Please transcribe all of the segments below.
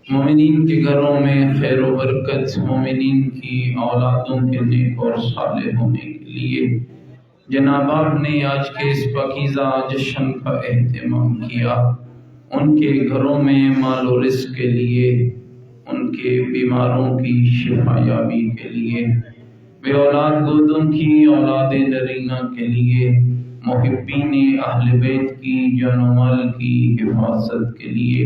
مومنین کے گھروں میں خیر و برکت، مومنین کی اولادوں کے نیک اور صالح ہونے کے لیے جناب آپ نے آج کے اس پاکیزہ جشن کا اہتمام کیا۔ ان کے گھروں میں مال و رزق کے لیے، ان کے بیماروں کی شفا یابی کے لیے، بے اولاد گودوں کی اولاد نرینہ کے لیے، محبین اہل بیت کی جان و مال کی حفاظت کے لیے،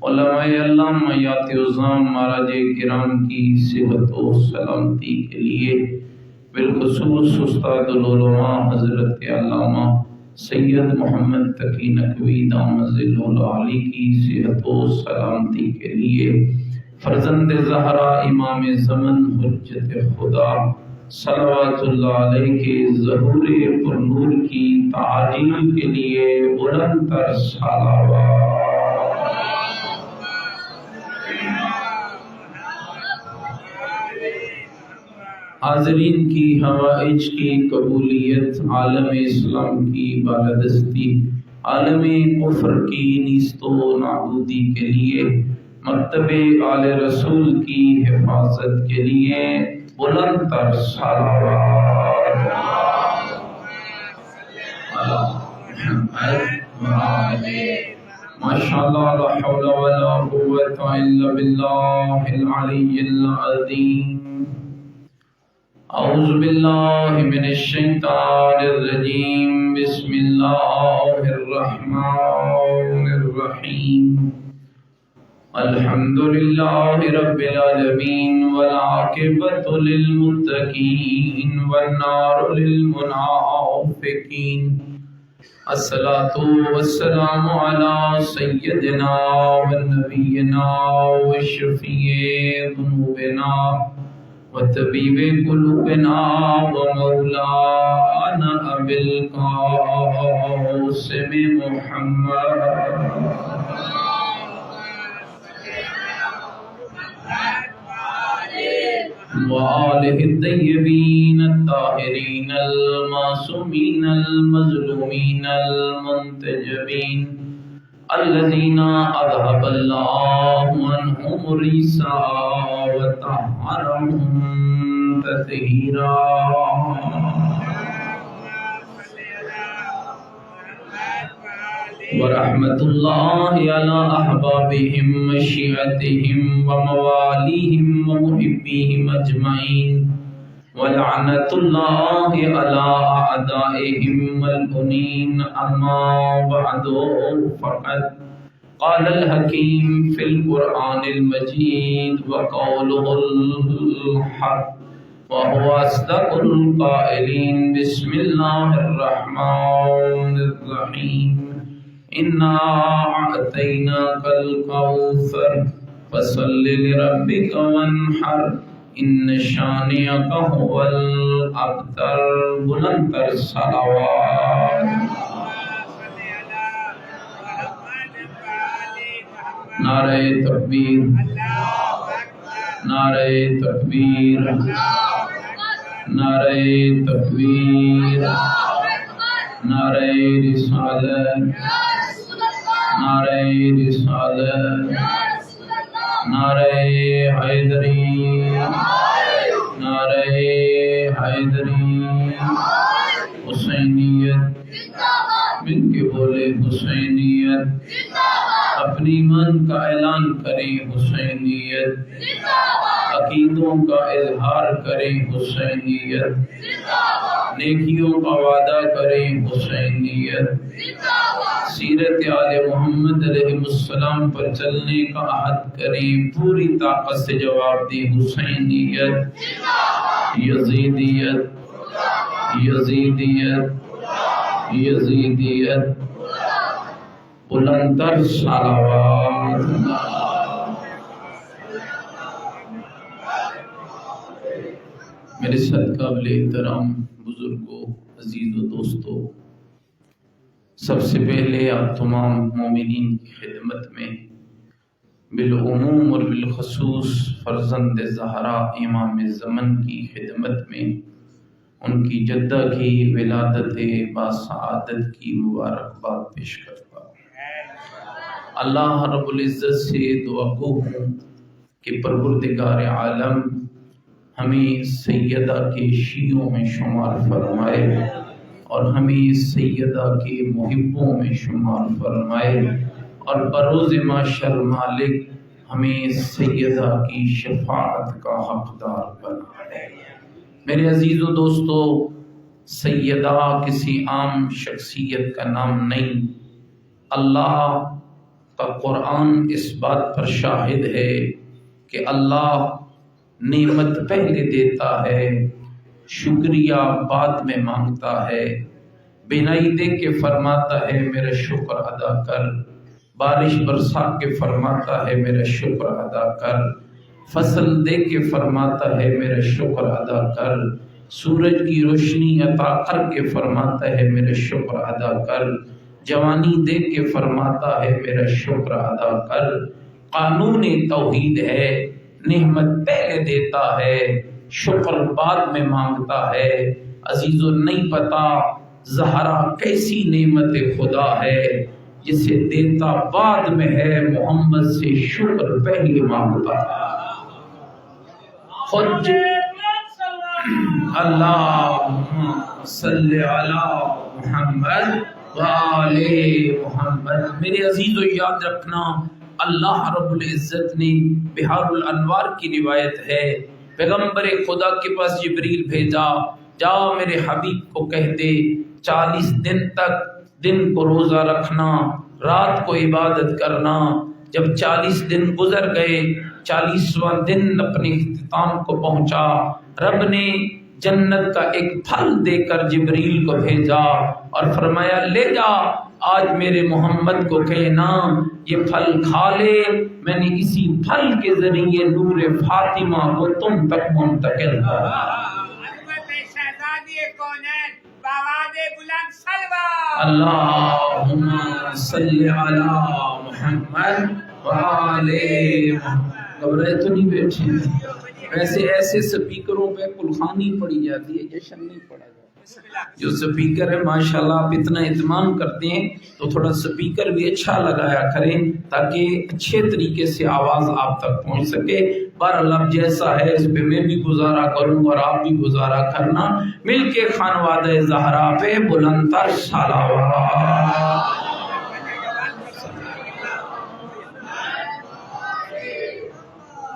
علماء علامہ عظام مہاراج کرام کی صحت و سلامتی کے لیے، بالخصوص استاد العلماء حضرت علامہ سید محمد تقی نقوی دامت ظلہ العالی کی صحت و سلامتی کے لیے، فرزند زہرا امام زمن حجت خدا صلوات اللہ علیہ کے ظہور پر نور کی تعجیل کے لیے بلند تر صلوات۔ حاضرین کی حوائج کی قبولیت، عالم اسلام کی بالادستی، عالم کفر کی نیست و نابودی کے لیے، مکتب آل رسول کی حفاظت کے لیے بلند تر صلوات۔ ماشاءاللہ لا حول ولا قوت الا باللہ العلی العظیم۔ اعوذ باللہ من الشیطان الرجیم، بسم اللہ الرحمن الرحیم۔ الحمدللہ رب العالمین والعاقبۃ للمتقین والنار للمنافقین، الصلاة والسلام علی سیدنا ونبینا وشفیع ذنوبنا وطبیب قلوبنا ومولانا ابی القاسم محمد وآلہ الطیبین الطاہرین المعصومین المظلومین المنتجبین الذین اذهب اللہ عنہم الرجس وطہرہم تطہیرا۔ ورحمت اللہ علی احبابہم وشیعتہم وموالیہم ومحبیہم اجمعین، ولعنت اللہ علی اعدائہم ملعونین۔ اما بعد فقد قال الحکیم فی القرآن المجید وقولہ الحق وهو اصدق القائلین۔ بسم اللہ الرحمن الرحیم۔ انا اعطیناک الکوثر فصل لربک وانحر ان شانئک هو الابتر۔ بلند تر صلوات۔ نعرہ تکبیر، نعرہ تکبیر، نعرہ تکبیر، نعرہ رسالت، نعرہ رسالت، نعرہ حیدری، نعرہ حیدری، حسینیت، مل کے بولے حسینیت، اپنی ایمان کا اعلان کریں حسینیت، عقیدوں کا اظہار کریں حسینیت، نیکیوں کا وعدہ کریں حسینیت، سیرت آل محمد علیہ السلام پر چلنے کا عہد کریں، پوری طاقت سے جواب دیں حسینیت، یزیدیت، یزیدیت، یزیدیت۔ بلند تر صلوات۔ میرے ساتھ قابل احترام بزرگوں، عزیز و دوستوں، سب سے پہلے آپ تمام مومنین کی خدمت میں، بالعموم اور بالخصوص فرزند زہرا امام زمن کی خدمت میں، ان کی جدہ کی ولادت باسعادت کی مبارکباد پیش کرتا ہوں۔ اللہ رب العزت سے دعا گو ہوں کہ پروردگار عالم ہمیں سیدہ کے شیعوں میں شمار فرمائے اور ہمیں سیدہ کے محبوں میں شمار فرمائے، اور بروز معاشر مالک ہمیں سیدہ کی شفاعت کا حقدار بنائے۔ میرے عزیز و دوستو، سیدہ کسی عام شخصیت کا نام نہیں، اللہ کا قرآن اس بات پر شاہد ہے کہ اللہ نعمت پہلے دیتا ہے، شکریہ بعد میں مانگتا ہے۔ بینائی دے کے فرماتا ہے میرا شکر ادا کر، بارش برسا کے فرماتا ہے میرا شکر ادا کر، فصل دے کے فرماتا ہے میرا شکر ادا کر، سورج کی روشنی عطا کر کے فرماتا ہے میرا شکر ادا کر، جوانی دے کے فرماتا ہے میرا شکر ادا کر۔ قانون توحید ہے، نعمت پہلے دیتا ہے، شکر بعد میں مانگتا ہے۔ عزیزو، نہیں پتا زہرا کیسی نعمت خدا ہے جسے دیتا بعد میں ہے، محمد سے شکر پہلے مانگتا ہے۔ خود اللہم صلی علی محمد وآل محمد۔ میرے عزیزو، یاد رکھنا، اللہ رب العزت نے بحار الانوار کی روایت ہے، پیغمبر خدا کے پاس جبریل بھیجا، جاؤ میرے حبیب کو کہہ دے 40 دن تک دن کو روزہ رکھنا، رات کو عبادت کرنا۔ جب 40 دن گزر گئے، 40واں دن اپنے اختتام کو پہنچا، رب نے جنت کا ایک پھل دے کر جبریل کو بھیجا اور فرمایا لے جا، آج میرے محمد کو کہنا یہ پھل کھا لے، میں نے اسی پھل کے ذریعے نور فاطمہ کو تم تک منتقل کیا۔ اللہم صلی علی محمد وآل محمد۔ گھبرائے تو نہیں بیٹھے، ویسے ایسے سپیکروں پہ کلخانی پڑی جاتی ہے، جشن نہیں پڑا جاتا۔ جو سپیکر ہے ماشاءاللہ آپ اتنا اہتمام کرتے ہیں تو تھوڑا سپیکر بھی اچھا لگایا کریں تاکہ اچھے طریقے سے آواز آپ تک پہنچ سکے۔ بہرحال اب جیسا ہے اس پہ میں بھی گزارا کروں اور آپ بھی گزارا کرنا، مل کے خانوادہ زہرا پہ بلند تر صلوات۔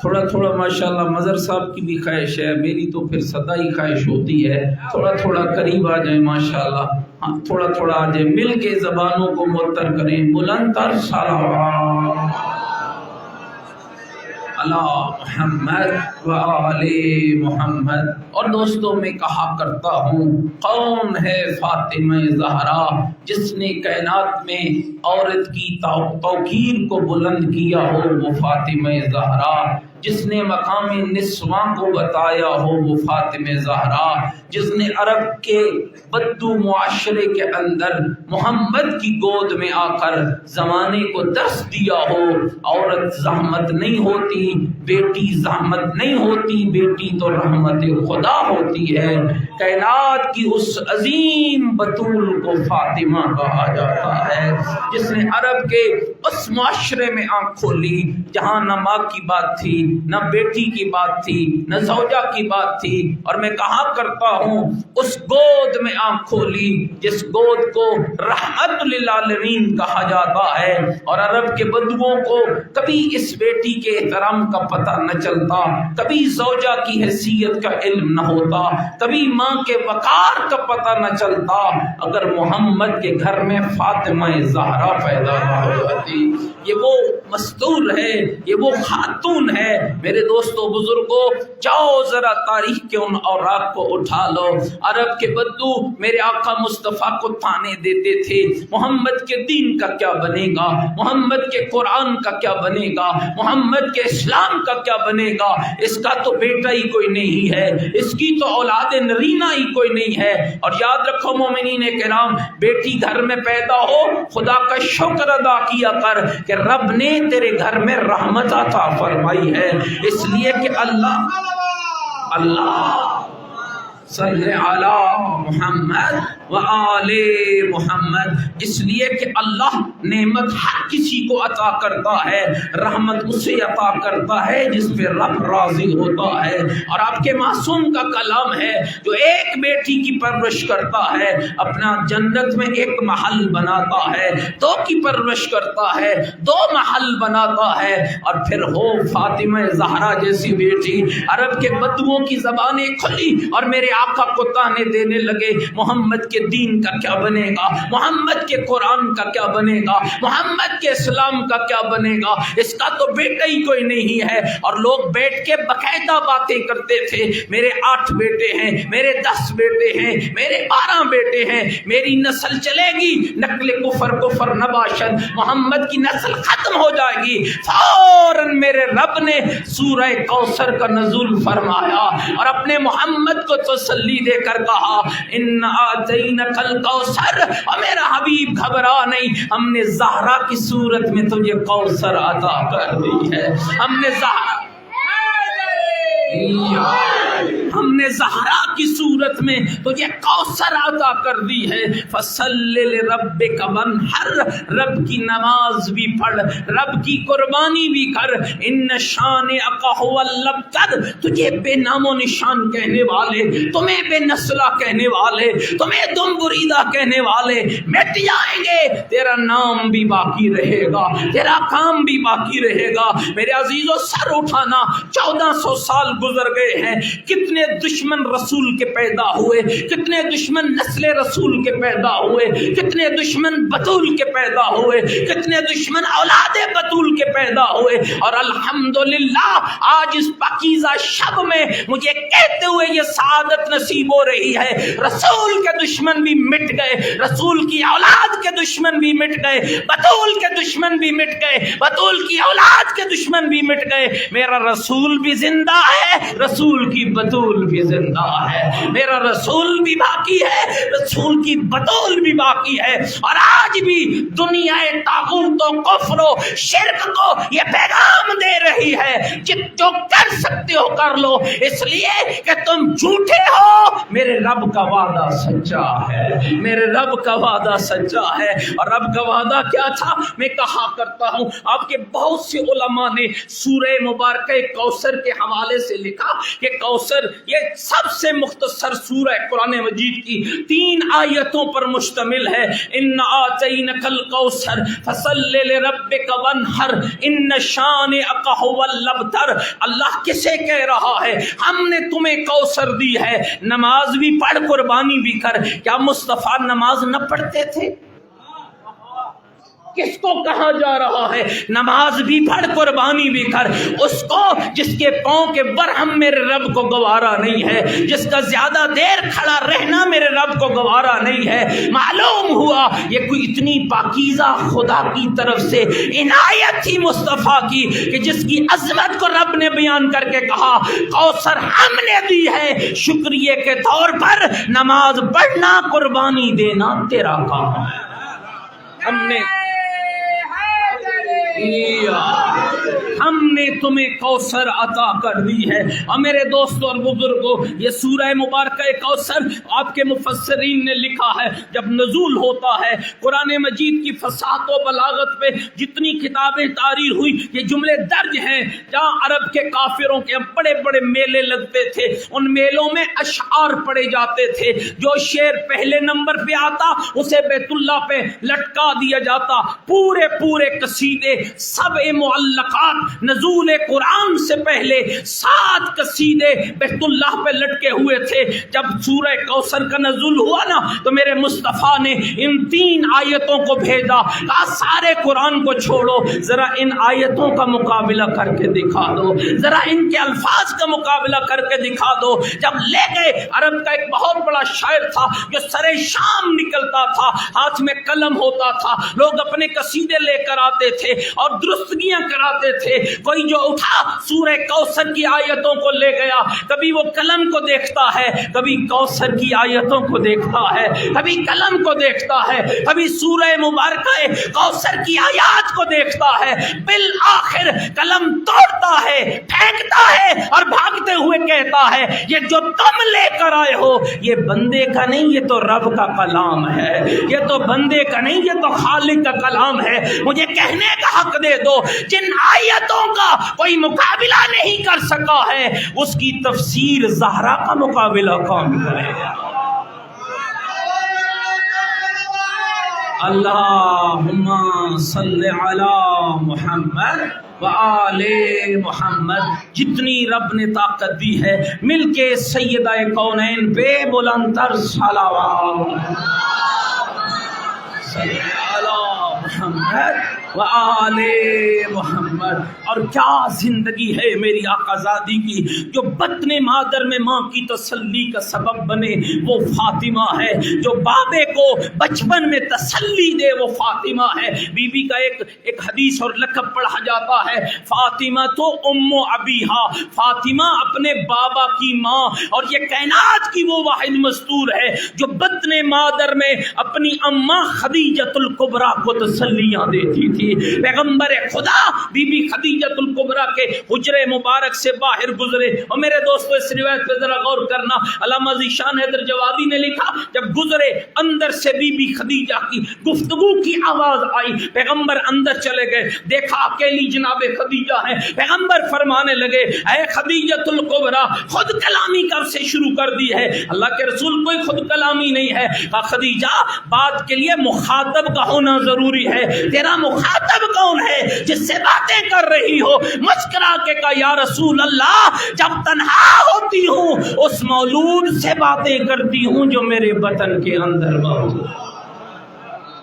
تھوڑا تھوڑا ماشاءاللہ مظہر صاحب کی بھی خواہش ہے، میری تو پھر سدا ہی خواہش ہوتی ہے، تھوڑا تھوڑا قریب آ جائیں ماشاءاللہ، ہاں تھوڑا تھوڑا آ جائیں، مل کے زبانوں کو معطر کریں، بلند تر صلوات اللہ محمد وآل محمد۔ اور دوستوں میں کہا کرتا ہوں، کون ہے فاطمہ زہرا جس نے کائنات میں عورت کی توقیر کو بلند کیا ہو، وہ فاطمہ زہرا۔ جس نے مقام نسواں کو بتایا ہو، وہ فاطمہ زہرا۔ جس نے عرب کے بدو معاشرے کے اندر محمد کی گود میں آ کر زمانے کو درس دیا ہو، عورت زحمت نہیں ہوتی، بیٹی زحمت نہیں ہوتی، بیٹی تو رحمت خدا ہوتی ہے۔ کائنات کی اس عظیم بطول کو فاطمہ کہا جاتا ہے، جس نے عرب کے اس معاشرے میں آنکھ کھولی جہاں نہ ماں کی بات تھی، نہ بیٹی کی بات تھی، نہ زوجہ کی بات تھی۔ اور میں کہا کرتا ہوں، اس گود میں آنکھ کھولی جس گود کو رحمت للعالمین کہا جاتا ہے، اور عرب کے بدوؤں کو کبھی اس بیٹی کے احترام کا پتہ نہ چلتا، کبھی زوجہ کی حیثیت کا علم نہ ہوتا، کبھی ماں کے وقار کا پتہ نہ چلتا، اگر محمد کے گھر میں فاطمہ زہرا پیدا نہ ہو جاتی۔ یہ وہ مستور ہے، یہ وہ خاتون ہے۔ میرے دوستو بزرگوں، جاؤ ذرا تاریخ کے ان اوراق کو اٹھا لو۔ عرب کے بدو میرے آقا مصطفیٰ کو تانے دیتے تھے، محمد کے دین کا کیا بنے گا، محمد کے قرآن کا کیا بنے گا، محمد کے اسلام کا کیا بنے گا، اس کا تو بیٹا ہی کوئی نہیں ہے، اس کی تو اولاد نرینہ ہی کوئی نہیں ہے۔ اور یاد رکھو مومنین کرام، بیٹی گھر میں پیدا ہو، خدا کا شکر ادا کیا کر کہ رب نے تیرے گھر میں رحمت عطا فرمائی ہے، اس لیے کہ اللہ صلی علی محمد و آل محمد۔ اس لیے کہ اللہ نعمت ہر کسی کو عطا کرتا ہے، رحمت اسے عطا کرتا ہے جس پہ رب راضی ہوتا ہے۔ اور آپ کے معصوم کا کلام ہے جو ایک بیٹی کی پرورش کرتا ہے اپنا جنت میں ایک محل بناتا ہے، دو کی پرورش کرتا ہے دو محل بناتا ہے۔ اور پھر ہو فاطمہ زہرا جیسی بیٹی، عرب کے بدوؤں کی زبانیں کھلی اور میرے آقا کو تانے دینے لگے، محمد کے دین کا کیا بنے گا، محمد کے قرآن کا کیا بنے گا، محمد کے اسلام کا کیا بنے گا، اس کا تو بیٹا ہی کوئی نہیں ہے۔ اور لوگ بیٹھ کے باقاعدہ باتیں کرتے تھے، میرے 8 بیٹے ہیں، میرے 10 بیٹے ہیں، میرے 12 بیٹے ہیں، میری نسل چلے گی، نقل کفر نباشد، محمد کی نسل ختم ہو جائے گی۔ فوراً میرے رب نے سورہ کوثر کا نزول فرمایا اور اپنے محمد کو تسلی دے کر کہا ان اعطینک الکوثر، اور میرا حبیب گھبرا نہیں، ہم نے زہرا کی صورت میں تجھے کوثر عطا کر دی ہے، ہم نے زہرا کی صورت میں تجھے کوثر عطا کر دی ہے۔ فصلی لربک وانحر، رب کی نماز بھی پڑھ، رب کی قربانی بھی کر، ان شانئک ھو الابتر، تجھے بے نام و نشان کہنے والے، تمہیں بے نسلہ کہنے والے، تمہیں دم بریدہ کہنے والے مٹ جائیں گے، تیرا نام بھی باقی رہے گا، تیرا کام بھی باقی رہے گا۔ میرے عزیزو سر اٹھانا، 1400 سال گزر گئے ہیں، کتنے دشمن رسول کے پیدا ہوئے، کتنے دشمن نسل رسول کے پیدا ہوئے، کتنے دشمن بطول کے پیدا ہوئے، کتنے دشمن اولاد بطول کے پیدا ہوئے، اور الحمدللہ آج اس پاکیزہ شب میں مجھے کہتے ہوئے یہ سعادت نصیب ہو رہی ہے، رسول کے دشمن بھی مٹ گئے، رسول کی اولاد کے دشمن بھی مٹ گئے، بطول کے دشمن بھی مٹ گئے، بطول کی اولاد کے دشمن بھی مٹ گئے، میرا رسول بھی زندہ ہے، رسول کی بطول بھی زندہ ہے، میرا رسول بھی باقی ہے، رسول کی بطول بھی باقی ہے۔ اور آج بھی دنیا طاغوت و کفر و شرک کو یہ پیغام دے رہی ہے جو کر سکتے ہو کر لو، اس لیے کہ تم جھوٹے ہو، میرے رب کا وعدہ سچا ہے، میرے رب کا وعدہ سچا ہے۔ اور رب کا وعدہ کیا تھا؟ میں کہا کرتا ہوں، آپ کے بہت سے علماء نے سورہ مبارکہ کوثر کے حوالے سے لکھا کہ کوثر یہ سب سے مختصر سورہ قرآن مجید کی 3 آیتوں پر مشتمل ہے۔ ان اعطینک الکوثر فصلی لربک وانحر ان شانئک ھو الابتر، اللہ کسے کہہ رہا ہے؟ ہم نے تمہیں کوثر دی ہے، نماز بھی پڑھ، قربانی بھی کر۔ کیا مصطفیٰ نماز نہ پڑھتے تھے؟ کس کو کہا جا رہا ہے نماز بھی پڑھ، قربانی بھی کر؟ اس کو جس کے پاؤں کے برہم میرے رب کو گوارا نہیں ہے، جس کا زیادہ دیر کھڑا رہنا میرے رب کو گوارا نہیں ہے۔ معلوم ہوا یہ کوئی اتنی پاکیزہ خدا کی طرف سے عنایت تھی مصطفیٰ کی کہ جس کی عظمت کو رب نے بیان کر کے کہا کوثر ہم نے دی ہے، شکریہ کے طور پر نماز پڑھنا، قربانی دینا تیرا کام ہے۔ ہم نے تمہیں کوثر عطا کر دی ہے۔ اور میرے دوستوں اور بزرگوں، یہ سورہ مبارکہ کوثر آپ کے مفسرین نے لکھا ہے جب نزول ہوتا ہے، قرآن مجید کی فصاحت و بلاغت پہ جتنی کتابیں تحریر ہوئی یہ جملے درج ہیں۔ جہاں عرب کے کافروں کے بڑے بڑے میلے لگتے تھے، ان میلوں میں اشعار پڑے جاتے تھے، جو شعر پہلے نمبر پہ آتا اسے بیت اللہ پہ لٹکا دیا جاتا، پورے قصیدے، سبع معلقات، نزول قرآن سے پہلے 7 قصیدے بیت اللہ پہ لٹکے ہوئے تھے۔ جب سورہ کوثر کا نزول ہوا نا تو میرے مصطفیٰ نے ان 3 آیتوں کو بھیجا، کہا سارے قرآن کو چھوڑو، ذرا ان آیتوں کا مقابلہ کر کے دکھا دو، ذرا ان کے الفاظ کا مقابلہ کر کے دکھا دو۔ جب لے گئے، عرب کا ایک بہت بڑا شاعر تھا جو سرے شام نکلتا تھا، ہاتھ میں قلم ہوتا تھا، لوگ اپنے قصیدے لے کر آتے تھے اور درستگیاں کراتے تھے۔ کوئی جو اٹھا سورہ کوثر کی آیتوں کو لے گیا، کبھی وہ قلم کو دیکھتا ہے، کبھی کوثر کی آیتوں کو دیکھتا ہے، کبھی قلم کو دیکھتا ہے، کبھی سورہ مبارکہ کوثر کی آیات کو دیکھتا ہے، بالآخر قلم توڑتا ہے، پھینکتا ہے اور بھاگتے ہوئے کہتا کہتا ہے یہ جو تم لے کر آئے ہو یہ بندے کا نہیں، یہ تو رب کا کلام ہے، یہ تو بندے کا نہیں، یہ تو خالق کا کلام ہے۔ مجھے کہنے کا حق دے دو، جن آیتوں کا کوئی مقابلہ نہیں کر سکا ہے اس کی تفسیر زہرا کا مقابلہ کون کرے گا؟ اللہم صلی علی محمد وآل محمد۔ جتنی رب نے طاقت دی ہے مل کے سیدہ کونین پہ بلند تر صلوات صلی علی محمد وآل محمد۔ اور کیا زندگی ہے میری آقا زادی کی جو بطن مادر میں ماں کی تسلی کا سبب بنے، وہ فاطمہ ہے۔ جو بابے کو بچپن میں تسلی دے، وہ فاطمہ ہے۔ بی بی کا ایک حدیث اور لقب پڑھا جاتا ہے، فاطمہ تو ام ابیہا، فاطمہ اپنے بابا کی ماں۔ اور یہ کائنات کی وہ واحد مستور ہے جو بطن مادر میں اپنی اماں خدیجۃ الکبریٰ کو تسلیاں دیتی تھی۔ پیغمبر خدا بی بی خدیجۃ الکبریٰ کے حجرے مبارک سے باہر گزرے، اور میرے دوستو اس روایت پہ ذرا غور کرنا، علامہ ذیشان حیدر جوادی نے لکھا جب گزرے اندر سے بی بی خدیجہ کی گفتگو کی آواز آئی، پیغمبر اندر چلے گئے، دیکھا اکیلی جناب خدیجہ ہے، پیغمبر فرمانے لگے اے خدیجۃ الکبریٰ خود کلامی کب سے شروع کر دی ہے؟ اللہ کے رسول کوئی خود کلامی نہیں ہے۔ کہا خدیجہ بات کے لیے مخاطب کا ہونا ضروری ہے، تیرا مخاطب کون ہے جس سے باتیں کر رہی ہو؟ مسکرا کے کہا یا رسول اللہ جب تنہا ہوتی ہوں اس مولود سے باتیں کرتی ہوں جو میرے بطن کے اندر موجود ہے،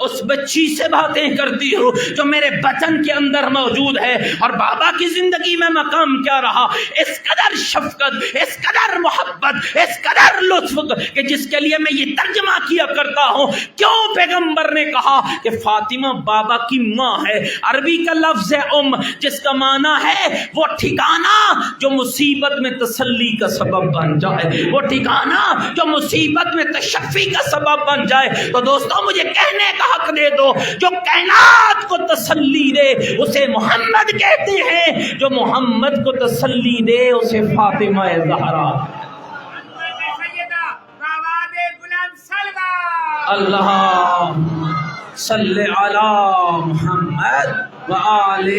اس بچی سے باتیں کرتی ہوں جو میرے بطن کے اندر موجود ہے۔ اور بابا کی زندگی میں مقام کیا رہا؟ اس قدر شفقت، اس قدر محبت، اس قدر لطف کہ جس کے لیے میں یہ ترجمہ کیا کرتا ہوں، کیوں پیغمبر نے کہا کہ فاطمہ بابا کی ماں ہے؟ عربی کا لفظ ہے جس کا معنی ہے وہ ٹھکانہ جو مصیبت میں تسلی کا سبب بن جائے، وہ ٹھکانہ جو مصیبت میں تشفی کا سبب بن جائے۔ تو دوستوں مجھے کہنے کا حق دے دو، جو کائنات کو تسلی دے اسے محمد کہتے ہیں، جو محمد کو تسلی دے اسے فاطمہ زہرا۔ اللہم صلی علی محمد وآل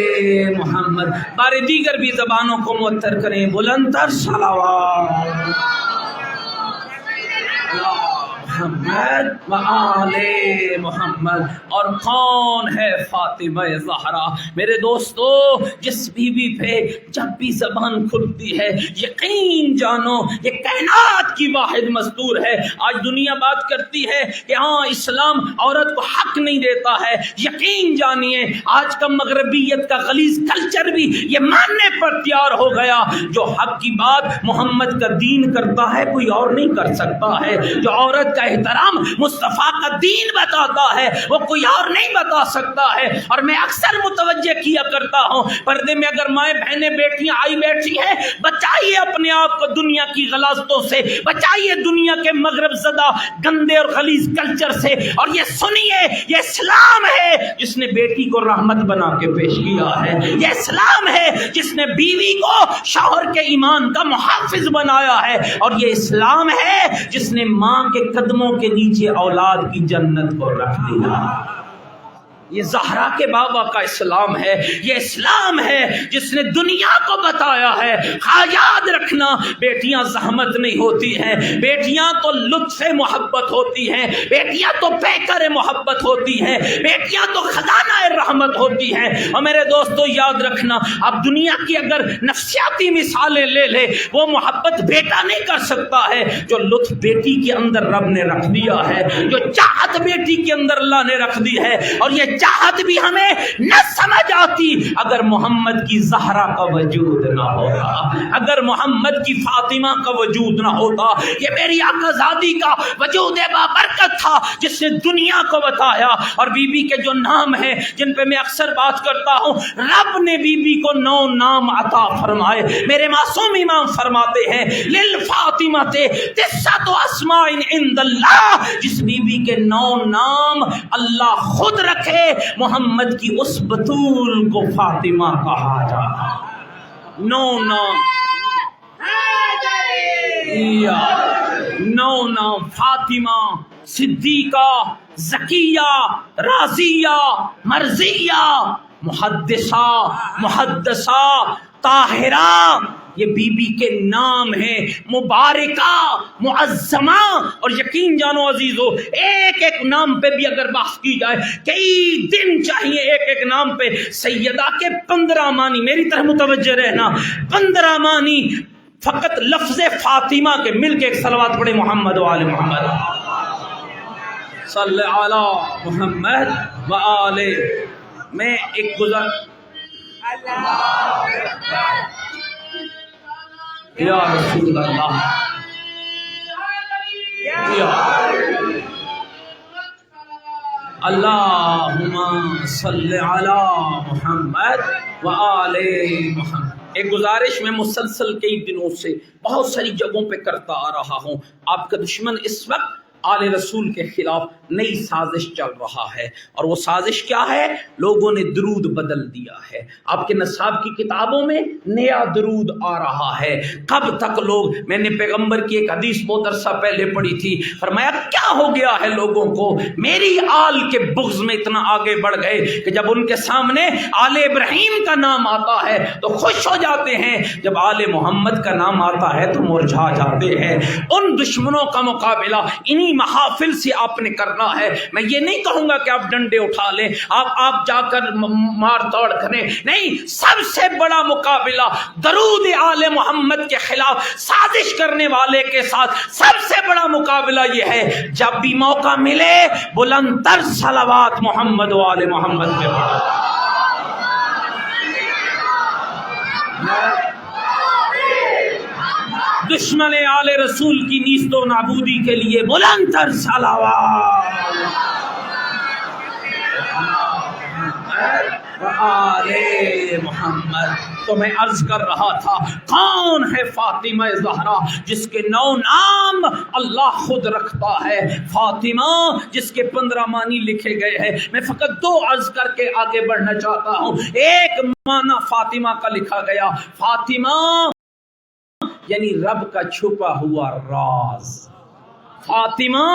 محمد۔ بارے دیگر بھی زبانوں کو معطر کریں، بلند تر صلوات محمد وآل محمد۔ اور کون ہے فاطمہ زہرا؟ میرے دوستو جس بی بی پہ جب بھی زبان کھلتی ہے یقین جانو یہ کائنات کی واحد مستور ہے۔ آج دنیا بات کرتی ہے کہ ہاں اسلام عورت کو حق نہیں دیتا ہے، یقین جانیے آج کا مغربیت کا غلیظ کلچر بھی یہ ماننے پر تیار ہو گیا جو حق کی بات محمد کا دین کرتا ہے کوئی اور نہیں کر سکتا ہے، جو عورت کا احترام مصطفیٰ کا دین بتاتا ہے وہ کوئی اور نہیں بتا سکتا ہے۔ اور میں اکثر متوجہ کیا کرتا ہوں پردے میں اگر مائیں بہنیں بیٹیاں آئی بیٹھی ہیں، بچائیے اپنے آپ کو دنیا کی غلاظتوں سے، بچائیے دنیا کے مغرب زدہ گندے اور غلیظ کلچر سے، اور یہ سنیے یہ اسلام ہے جس نے بیٹی کو رحمت بنا کے پیش کیا ہے، یہ اسلام ہے جس نے بیوی کو شوہر کے ایمان کا محافظ بنایا ہے، اور یہ اسلام ہے جس نے ماں کے قدموں کے نیچے اولاد کی جنت کو رکھ دیا۔ یہ زہرا کے بابا کا اسلام ہے، یہ اسلام ہے جس نے دنیا کو بتایا ہے یاد رکھنا بیٹیاں زحمت نہیں ہوتی ہیں، بیٹیاں تو لطف محبت ہوتی ہیں، بیٹیاں تو پیکر محبت ہوتی ہیں، بیٹیاں تو خزانہ رحمت ہوتی ہیں۔ اور میرے دوستو یاد رکھنا اب دنیا کی اگر نفسیاتی مثالیں لے لے وہ محبت بیٹا نہیں کر سکتا ہے جو لطف بیٹی کے اندر رب نے رکھ دیا ہے، جو چاہت بیٹی کے اندر اللہ نے رکھ دی ہے، اور یہ چاہت بھی ہمیں نہ سمجھ آتی اگر محمد کی زہرا کا وجود نہ ہوتا، اگر محمد کی فاطمہ کا وجود نہ ہوتا۔ یہ میری آقا زادی کا وجود بابرکت تھا جس نے دنیا کو بتایا۔ اور بی بی کے جو نام ہیں جن پہ میں اکثر بات کرتا ہوں، رب نے بی بی کو 9 نام عطا فرمائے۔ میرے معصوم امام فرماتے ہیں للفاطمہ 9 اسماء عند اللہ، جس بی بی کے 9 نام اللہ خود رکھے محمد کی اس بطول کو فاطمہ کہا جاتا۔ 9 نام نو نام فاطمہ، صدیقہ، زکیہ، راضیہ، مرضیہ، محدثہ، محدثہ، طاہرہ، یہ بی بی کے نام ہیں، مبارکہ، معظمہ. اور یقین جانو عزیزو، ایک ایک نام پہ بھی اگر بحث کی جائے کئی دن چاہیے ایک ایک نام پہ. سیدہ کے 15 معنی، میری طرح متوجہ رہنا، 15 معنی فقط لفظ فاطمہ کے. مل کے ایک صلوات پڑھے محمد و آل محمد، صلی علی محمد و آل. میں ایک گزار یا رسول اللہ، اللہم صلی علی محمد و آل محمد. ایک گزارش میں مسلسل کئی دنوں سے بہت ساری جگہوں پہ کرتا آ رہا ہوں. آپ کا دشمن اس وقت آل رسول کے خلاف نئی سازش چل رہا ہے، اور وہ سازش کیا ہے؟ لوگوں نے درود بدل دیا ہے. آپ کے نصاب کی کتابوں میں نیا درود آ رہا ہے. کب تک لوگ، میں نے پیغمبر کی ایک حدیث بہت عرصہ پہلے پڑھی تھی، فرمایا کیا ہو گیا ہے لوگوں کو، میری آل کے بغض میں اتنا آگے بڑھ گئے کہ جب ان کے سامنے آل ابراہیم کا نام آتا ہے تو خوش ہو جاتے ہیں، جب آل محمد کا نام آتا ہے تو مرجھا جاتے ہیں. ان دشمنوں کا مقابلہ انہی محافل سے آپ نے کرنا ہے. میں یہ نہیں کہوں گا کہ آپ ڈنڈے اٹھا لیں، آپ جا کر مار توڑ کریں، نہیں. سب سے بڑا مقابلہ درود آل محمد کے خلاف سازش کرنے والے کے ساتھ سب سے بڑا مقابلہ یہ ہے، جب بھی موقع ملے بلند تر صلوات محمد و آل محمد پہ پڑھو. دشمن آل رسول کی نیست و نابودی کے لیے بلند تر صلوات آل محمد. تو میں عرض کر رہا تھا، کون ہے فاطمہ زہرا جس کے 9 نام اللہ خود رکھتا ہے؟ فاطمہ جس کے 15 معنی لکھے گئے ہیں. میں فقط 2 عرض کر کے آگے بڑھنا چاہتا ہوں. ایک معنی فاطمہ کا لکھا گیا، فاطمہ یعنی رب کا چھپا ہوا راز. فاطمہ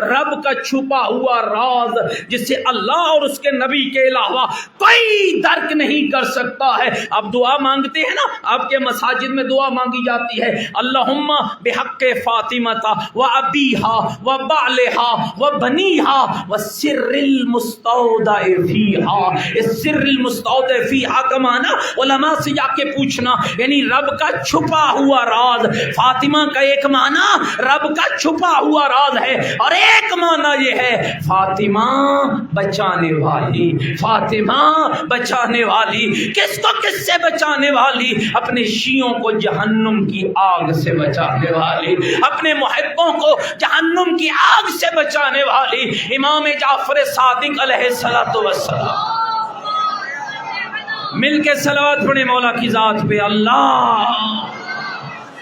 رب کا چھپا ہوا راز جسے اللہ اور اس کے نبی کے علاوہ کوئی درک نہیں کر سکتا ہے. آپ دعا مانگتے ہیں نا، آپ کے مساجد میں دعا مانگی جاتی ہے، اللہم بحق فاطمہ و ابیہا و بعلہا و بنیہا و سر المستودع فیہا. اس سر المستودع فیہا کا معنی علماء سے جا کے پوچھنا، یعنی رب کا چھپا ہوا راز. فاطمہ کا ایک معنی رب کا چھپا ہوا راز ہے، اور ایک معنی یہ ہے فاطمہ بچانے والی. فاطمہ بچانے والی کس کو؟ کس سے بچانے والی؟ اپنے شیعوں کو جہنم کی آگ سے بچانے والی، اپنے محبوں کو جہنم کی آگ سے بچانے والی. امام جعفر صادق علیہ السلام. مل کے صلوات پڑھیں مولا کی ذات پہ، اللہ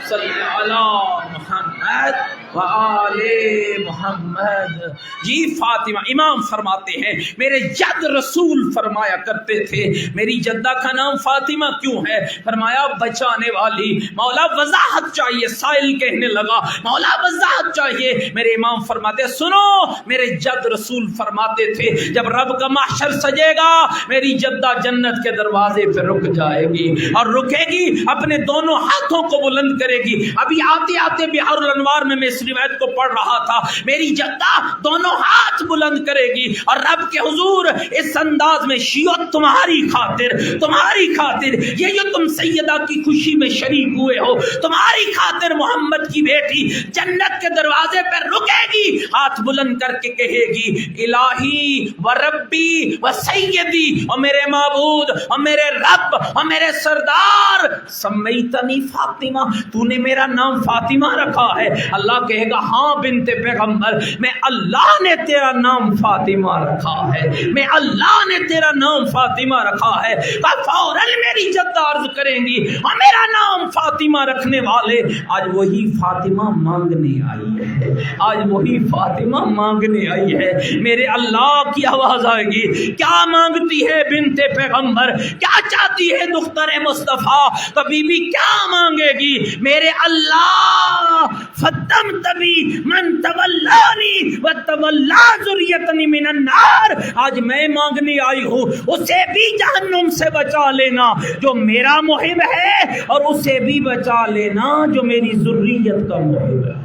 صلی علی محمد و آل محمد. جی فاطمہ، امام فرماتے ہیں میرے جد رسول فرمایا کرتے تھے میری جدہ کا نام فاطمہ کیوں ہے؟ فرمایا بچانے والی. مولا وضاحت چاہیے. سائل کہنے لگا مولا وضاحت چاہیے. میرے امام فرماتے سنو، میرے جد رسول فرماتے تھے جب رب کا محشر سجے گا میری جدہ جنت کے دروازے پہ رک جائے گی، اور رکے گی اپنے دونوں ہاتھوں کو بلند کرے گی. ابھی آتے آتے بہار الانوار میں اس روایت کو پڑھ رہا تھا، میری جدہ دونوں ہاتھ بلند کرے گی اور رب کے حضور اس انداز میں، شیعہ تمہاری خاطر یہ جو تم سیدہ کی خوشی میں شریک ہوئے ہو، تمہاری خاطر محمد کی بیٹی جنت کے دروازے پر رکے گی، ہاتھ بلند کر کے کہے گی الہی و ربی و سیدی، اور میرے معبود اور میرے رب اور میرے سردار، سمیتنی فاطمہ، تو نے میرا نام فاطمہ رکھا ہے. اللہ کہے گا ہاں بنت پیغمبر، میں اللہ نے تیرا نام فاطمہ رکھا ہے، میں اللہ نے تیرا نام فاطمہ رکھا ہے. فوراً میری جدہ عرض کریں گی اور میرا نام فاطمہ رکھنے والے آج وہی فاطمہ مانگنے آئی ہے، آج وہی فاطمہ مانگنے آئی ہے. میرے اللہ کی آواز آئے گی، کیا مانگتی ہے بنت پیغمبر، کیا چاہتی ہے دختر مصطفیٰ؟ تو بیوی کیا مانگے گی؟ میرے اللہ فتم تبی من تولانی وتولا ذریتنی من النار، آج میں مانگنے آئی ہوں اسے بھی جہنم سے بچا لینا جو میرا محب ہے، اور اسے بھی بچا لینا جو میری ذریت کا محب ہے۔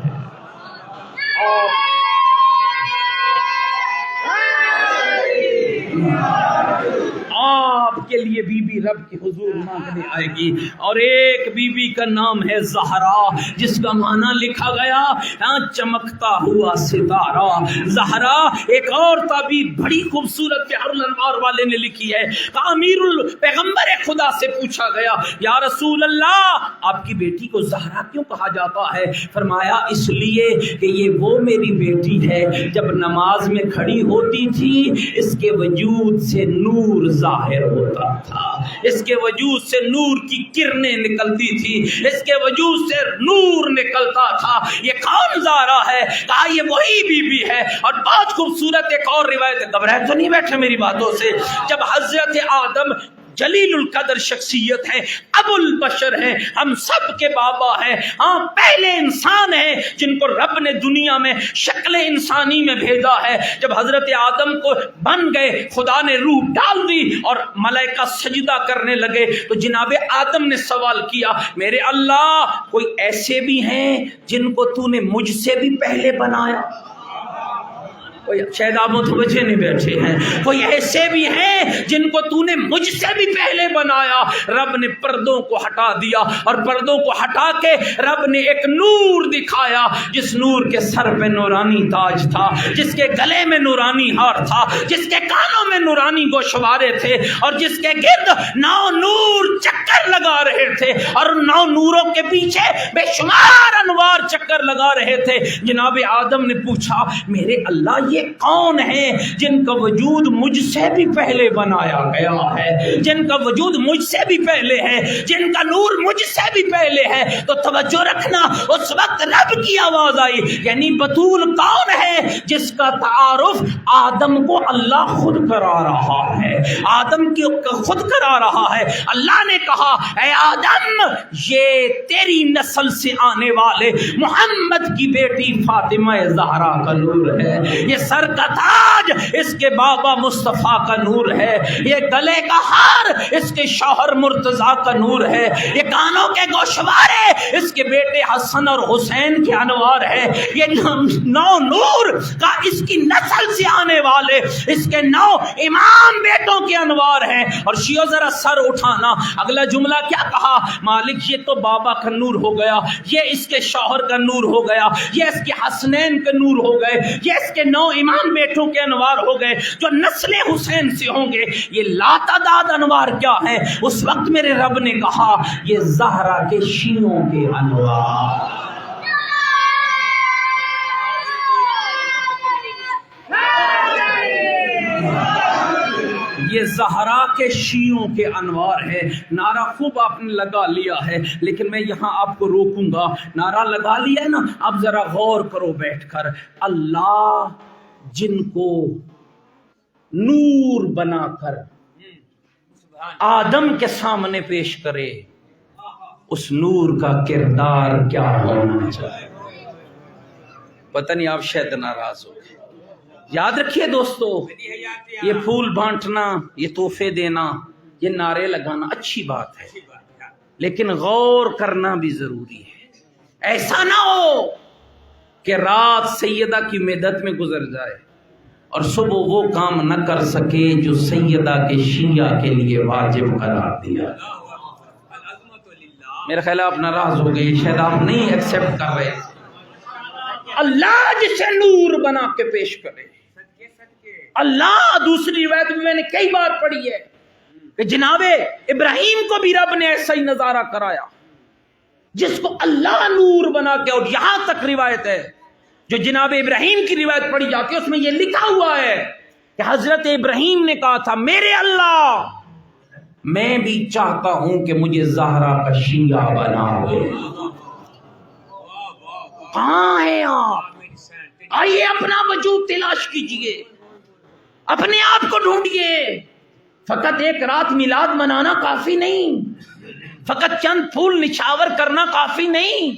آپ کے لیے بی بی رب کے حضور مانگنے آئے گی، اور ایک بی بی کا نام ہے زہرا، جس کا معنی لکھا گیا چمکتا ہوا ستارہ۔ زہرا ایک اور تعبیر بڑی خوبصورت بحر الانوار والے نے لکھی ہے۔ امیر الپیغمبر خدا سے پوچھا گیا یا رسول اللہ آپ کی بیٹی کو زہرا کیوں کہا جاتا ہے؟ فرمایا اس لیے کہ یہ وہ میری بیٹی ہے، جب نماز میں کھڑی ہوتی تھی اس کے وجود سے نور ظاہر ہوتا تھا، اس کے وجود سے نور کی کرنیں نکلتی تھی، اس کے وجود سے نور نکلتا تھا۔ یہ کون زہرا ہے؟ کہا یہ وہی بی بی ہے۔ اور بہت خوبصورت ایک اور روایت ہے، گھبرائے تو نہیں بیٹھے میری باتوں سے، جب حضرت آدم جلیل القدر شخصیت ہے، ابو البشر ہیں، ہم سب کے بابا ہیں، ہاں پہلے انسان ہیں جن کو رب نے دنیا میں شکل انسانی میں بھیجا ہے۔ جب حضرت آدم کو بن گئے، خدا نے روح ڈال دی اور ملائکہ سجدہ کرنے لگے، تو جناب آدم نے سوال کیا میرے اللہ کوئی ایسے بھی ہیں جن کو تو نے مجھ سے بھی پہلے بنایا؟ شاید آپ متوجہ نہیں بیٹھے ہیں، کوئی ایسے بھی ہیں جن کو تو نے مجھ سے بھی پہلے بنایا۔ رب نے پردوں کو ہٹا دیا، اور پردوں کو ہٹا کے رب نے ایک نور دکھایا، جس نور کے سر پہ نورانی تاج تھا، جس کے گلے میں نورانی ہار تھا، جس کے کانوں میں نورانی گوشوارے تھے، اور جس کے گرد 9 نور چکر لگا رہے تھے، اور 9 نوروں کے پیچھے بے شمار انوار چکر لگا رہے تھے۔ جناب آدم نے پوچھا میرے اللہ یہ کون ہیں جن کا وجود مجھ سے بھی پہلے بنایا گیا ہے، جن کا وجود مجھ سے بھی پہلے ہے، جن کا نور مجھ سے بھی پہلے ہے؟ تو توجہ رکھنا، اس وقت رب کی آواز آئی، یعنی بطول کون ہے جس کا تعارف آدم کو اللہ خود کرا رہا ہے، آدم کی خود کرا رہا ہے۔ اللہ نے کہا اے آدم یہ تیری نسل سے آنے والے محمد کی بیٹی فاطمہ زہرا کا نور ہے، یہ سر کا تاج اس کے بابا مصطفیٰ کا نور ہے، یہ گلے کا ہار اس کے شوہر مرتضیٰ کا نور ہے، یہ کانوں کے گوشوارے اس کے بیٹے حسن اور حسین کے انوار ہے، یہ 9 نور کا اس کی نسل سے آنے والے اس کے 9 امام بیٹوں کے انوار ہیں۔ اور شیعہ ذرا سر اٹھانا، اگلا جملہ کیا کہا؟ مالک یہ تو بابا کا نور ہو گیا، یہ اس کے شوہر کا نور ہو گیا، یہ اس کے حسنین کے نور ہو گئے، یہ اس کے 9 امام بیٹوں کے انوار ہو گئے جو نسل حسین سے ہوں گے، یہ لاتعداد انوار کیا ہیں؟ اس وقت میرے رب نے کہا یہ زہرا کے شیعوں کے انوار۔ یہ زہرا کے شیعوں کے انوار ہے۔ نعرہ خوب آپ نے لگا لیا ہے، لیکن میں یہاں آپ کو روکوں گا۔ نعرہ لگا لیا ہے نا، اب ذرا غور کرو بیٹھ کر۔ اللہ جن کو نور بنا کر آدم کے سامنے پیش کرے، اس نور کا کردار کیا ہونا چاہیے؟ پتہ نہیں آپ شاید ناراض ہو۔ یاد رکھیے دوستو، یہ پھول بانٹنا، یہ تحفے دینا، یہ نعرے لگانا اچھی بات ہے، لیکن غور کرنا بھی ضروری ہے۔ ایسا نہ ہو کہ رات سیدہ کی مدد میں گزر جائے اور صبح وہ کام نہ کر سکے جو سیدہ کے شیعہ کے لیے واجب قرار دیا۔ میرا خیال آپ ناراض ہو گئے، شاید آپ نہیں ایکسیپٹ کر رہے۔ اللہ جسے نور بنا کے پیش کرے، اللہ، دوسری روایت میں نے کئی بار پڑھی ہے کہ جناب ابراہیم کو بھی رب نے ایسا ہی نظارہ کرایا، جس کو اللہ نور بنا کے، اور یہاں تک روایت ہے جو جناب ابراہیم کی روایت پڑھی جاتی ہے، اس میں یہ لکھا ہوا ہے کہ حضرت ابراہیم نے کہا تھا میرے اللہ میں بھی چاہتا ہوں کہ مجھے زہرا کا شیعہ بنا دے۔ کہاں ہیں آپ؟ آئیے اپنا وجود تلاش کیجئے، اپنے آپ کو ڈھونڈیے۔ فقط ایک رات میلاد منانا کافی نہیں، فقط چند پھول نچھاور کرنا کافی نہیں،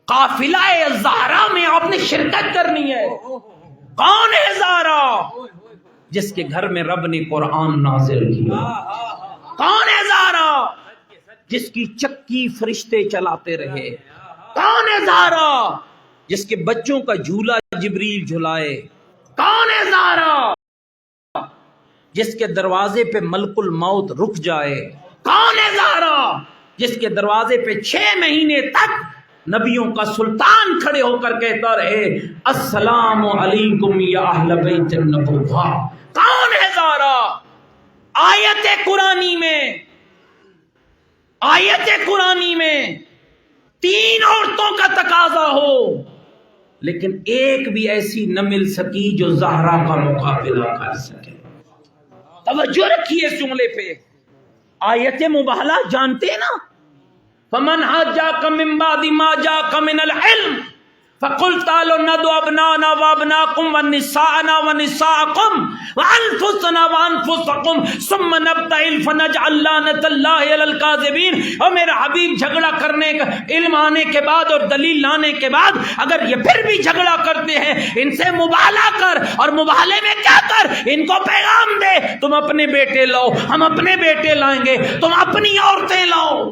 قافلہ زہرا میں آپ نے شرکت کرنی ہے۔ کون ہے زہرا؟ جس کے گھر میں رب نے قرآن نازل کیا۔ کون ہے زہرا؟ جس کی چکی فرشتے چلاتے رہے۔ کون ہے زہرا؟ جس کے بچوں کا جھولا جبریل جھلائے۔ کون ہے زہرا؟ جس کے دروازے پہ ملک الموت رک جائے۔ کون ہے زہرا؟ جس کے دروازے پہ 6 مہینے تک نبیوں کا سلطان کھڑے ہو کر کہتا رہے السلام علیکم یا اہل بیت النبوہ۔ کون ہے زہرا؟ آیت قرآنی میں 3 عورتوں کا تقاضا ہو، لیکن ایک بھی ایسی نہ مل سکی جو زہرا کا مقابلہ کر سکے۔ توجہ رکھیے اس جملے پہ۔ آیت مباہلہ جانتے نا؟ فمن حاجاک من بعد ما جاءک من العلم فقل تعالوا ندعو ابناءنا وابناءکم ونساءنا ونساءکم وانفسنا وانفسکم ثم نبتہل فنجعل لعنۃ اللہ علی الکاذبین۔ اور میرا حبیب جھگڑا کرنے کا علم آنے کے بعد اور دلیل لانے کے بعد اگر یہ پھر بھی جھگڑا کرتے ہیں، ان سے مباہلہ کر، اور مباہلے میں کیا کر؟ ان کو پیغام دے تم اپنے بیٹے لاؤ، ہم اپنے بیٹے لائیں گے، تم اپنی عورتیں لاؤ،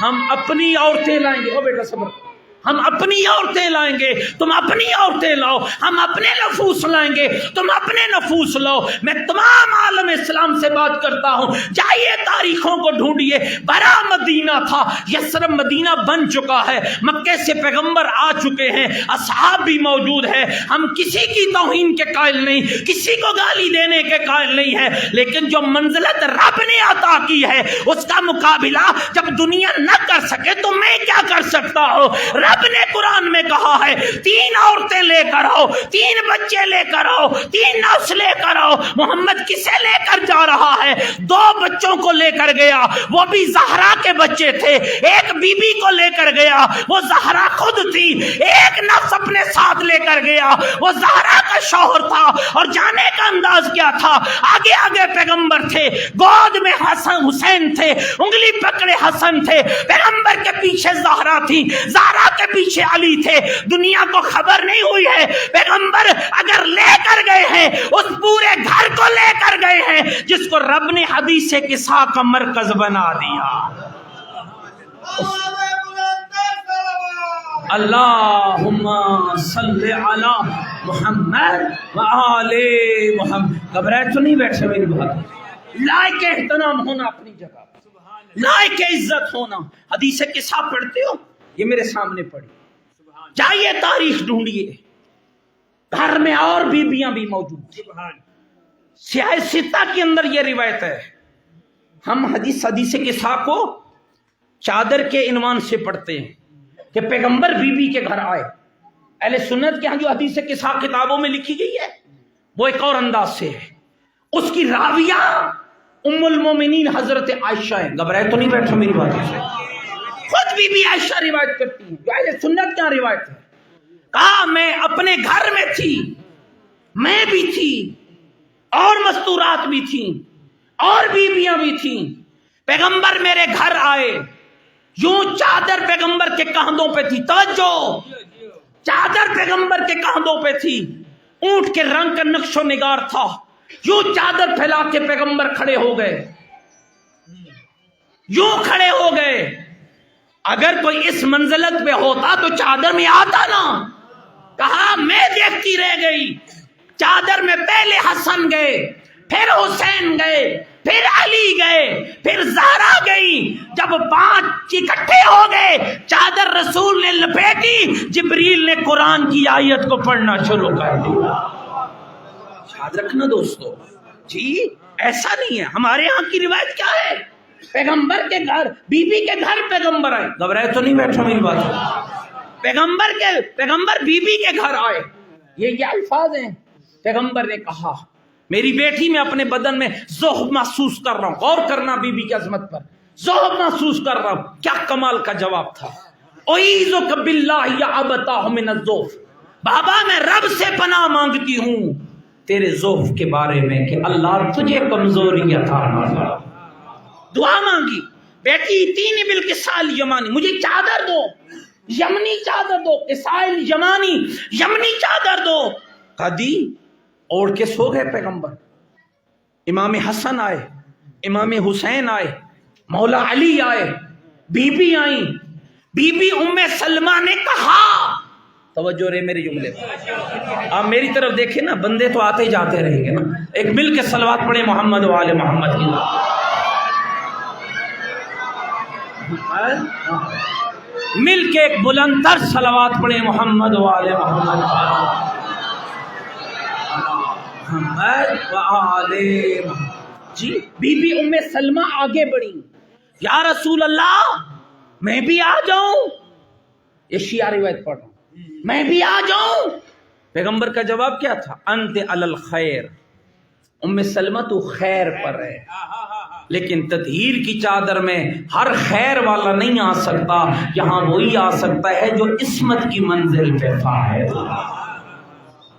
ہم اپنی عورتیں لائیں گے۔ او بیٹا صبر، ہم اپنی عورتیں لائیں گے، تم اپنی عورتیں لاؤ، ہم اپنے نفوس لائیں گے، تم اپنے نفوس لاؤ۔ میں تمام عالم اسلام سے بات کرتا ہوں، جائیے تاریخوں کو ڈھونڈیے۔ برا مدینہ تھا، یثرب مدینہ بن چکا ہے، مکے سے پیغمبر آ چکے ہیں، اصحاب بھی موجود ہیں، ہم کسی کی توہین کے قائل نہیں، کسی کو گالی دینے کے قائل نہیں ہے، لیکن جو منزلت رب نے عطا کی ہے اس کا مقابلہ جب دنیا نہ کر سکے تو میں کیا کر سکتا ہوں؟ رب نے قرآن میں کہا ہے 3 عورتیں لے کر آؤ، 3 بچے لے کر آؤ، 3 نفس لے کر آؤ۔ محمد کسے لے کر جا رہا ہے؟ 2 بچوں کو لے کر گیا، وہ بھی زہرا کے بچے تھے۔ ایک بی بی کو لے کر گیا، وہ زہرا خود تھی۔ ایک نفس اپنے ساتھ لے کر گیا، وہ زہرا کا شوہر تھا۔ اور جانے کا انداز کیا تھا؟ آگے آگے پیغمبر تھے، گود میں حسین تھے، انگلی پکڑے حسن تھے، پیغمبر کے پیچھے زہرا تھی، زہرا کے پیچھے علی تھے۔ دنیا کو خبر نہیں ہوئی ہے پیغمبر اگر لے کر گئے ہیں اس پورے گھر کو لے کر گئے ہیں جس کو رب نے حدیث قصہ کا مرکز بنا دیا۔ اللہم صلی علی محمد وآل محمد۔ گھبرائے تو نہیں بیٹھے میری بات؟ لائق احترام ہونا اپنی جگہ، لائق عزت ہونا۔ حدیث قصہ پڑھتے ہو؟ یہ میرے سامنے پڑھی، جائیے تاریخ ڈھونڈیے، گھر میں اور بیویاں بھی موجود تھیں۔ سیاہ ستہ کے اندر یہ روایت ہے۔ ہم حدیث قصہ کو چادر کے عنوان سے پڑھتے ہیں کہ پیغمبر بیوی کے گھر آئے۔ اہل سنت کے ہاں جو حدیث قصہ کتابوں میں لکھی گئی ہے وہ ایک اور انداز سے ہے۔ اس کی راویہ ام المومنین حضرت عائشہ ہیں۔ گھبرائے تو نہیں بیٹھو میری بات سے؟ خود بی بی عائشہ روایت کرتی ہیں، جو اہل سنت کیا روایت ہے۔ کہا میں اپنے گھر میں تھی، میں بھی تھی، اور مستورات بھی تھیں، اور بیویاں بھی تھیں۔ پیغمبر میرے گھر آئے، یوں چادر پیغمبر کے کاندھوں پہ تھی۔ توجہ، چادر پیغمبر کے کاندھوں پہ تھی، اونٹ کے رنگ کا نقش و نگار تھا۔ یوں چادر پھیلا کے پیغمبر کھڑے ہو گئے، یوں کھڑے ہو گئے۔ اگر کوئی اس منزلت پہ ہوتا تو چادر میں آتا نا۔ کہا میں دیکھتی رہ گئی، چادر میں پہلے حسن گئے، پھر حسین گئے، پھر علی گئے، پھر زہرا گئی۔ جب 5 اکٹھے ہو گئے، چادر رسول نے لپیٹی، جبریل نے قرآن کی آیت کو پڑھنا شروع کر دیا۔ یاد رکھنا دوستو، جی ایسا نہیں ہے۔ ہمارے ہاں کی روایت کیا ہے؟ پیغمبر کے گھر، بی بی کے گھر پیغمبر آئے۔ گھبرائے تو نہیں بیٹھو میری بات؟ پیغمبر بی بی کے گھر آئے، یہ الفاظ ہیں۔ پیغمبر نے کہا میری بیٹی میں اپنے بدن میں ذوق محسوس کر رہا ہوں۔ غور کرنا بی بی کی عظمت پر، ذوق محسوس کر رہا ہوں۔ کیا کمال کا جواب تھا۔ اعوذ باللہ یا ابتاہ من الذوف، بابا میں رب سے پناہ مانگتی ہوں تیرے ذوف کے بارے میں کہ اللہ تجھے کمزوری عطا نہ فرمائے۔ دعا مانگی، بیٹی تین بالکسال یمانی، مجھے چادر دو، یمنی چادر دو، کسائل یمانی، یمنی چادر دو. کہا دی. اوڑھ کے سو گئے پیغمبر. امام حسن آئے، امام حسین آئے، مولا علی آئے، بی بی آئیں. بی بی ام سلمہ نے کہا، توجہ رہے میرے جملے پر، آپ میری طرف دیکھیں نا، بندے تو آتے جاتے رہیں گے نا، ایک مل کے صلوات پڑھیں محمد و آل محمد کی. مل کے ایک بلند تر صلوات پڑھیں محمد و آل محمد. محمد و آل محمد. جی بی بی ام سلمہ آگے بڑھی، یا رسول اللہ میں بھی آ جاؤں. یہ شیعہ روایت پڑھ رہا ہوں، میں بھی آ جاؤں. پیغمبر کا جواب کیا تھا؟ انت علی الخیر. ام سلمہ تو خیر پر ہے، لیکن تطہیر کی چادر میں ہر خیر والا نہیں آ سکتا، یہاں وہی آ سکتا ہے جو عصمت کی منزل پہ فائز.